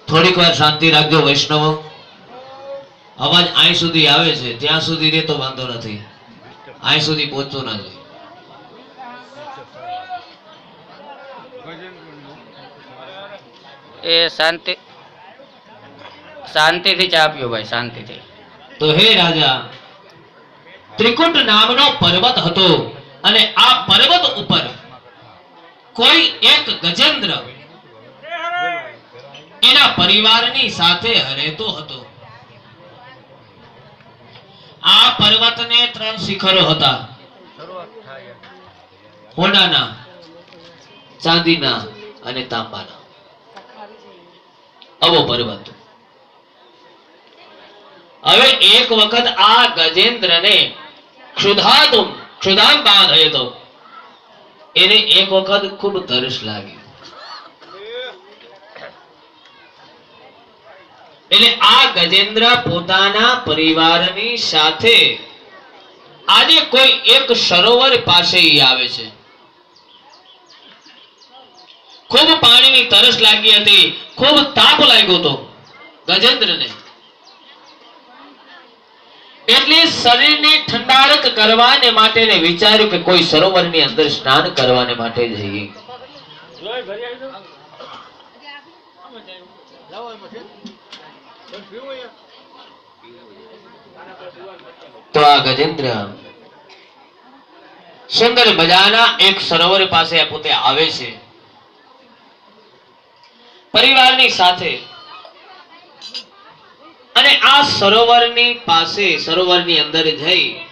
થોડીક વાર શાંતિ રાખજો વૈષ્ણવો. અવાજ અહીં સુધી આવે છે ત્યાં સુધી રે તો વાંધો નથી, અહીં સુધી પહોંચતો ના જોઈએ. એ શાંતિ શાંતિથી ચા પીઓ ભાઈ, શાંતિથી. તો હે રાજા, ત્રિકુટ નામનો પર્વત હતો અને આ પર્વત ઉપર કોઈ એક ગજેન્દ્ર એના પરિવારની સાથે રહેતો હતો. આ પર્વતને 3 શિખરો હતા, હોનાના, ચાંદીના અને તાંબાના. આવો પર્વત. હવે એક વખત આ ગજેન્દ્રને ક્ષુધામ થયો હતો. એને એક વખત ખૂબ તરસ લાગી. એટલે આ ગજેન્દ્ર પોતાના પરિવારની સાથે આજે કોઈ એક સરોવર પાસે આવે છે. ખૂબ પાણીની તરસ લાગી હતી, ખૂબ તાપ લાગ્યો હતો ગજેન્દ્રને. એટલે શરીરને ઠંડાણક કરવાને માટે વિચાર્યું કે કોઈ સરોવરની અંદર સ્નાન કરવાને માટે જઈએ. તો આ ગજેન્દ્ર સુંદર મજાના એક સરોવર પાસે પોતે આવે છે પરિવારની સાથે. અને આ સરોવરની પાસે, સરોવરની અંદર જઈ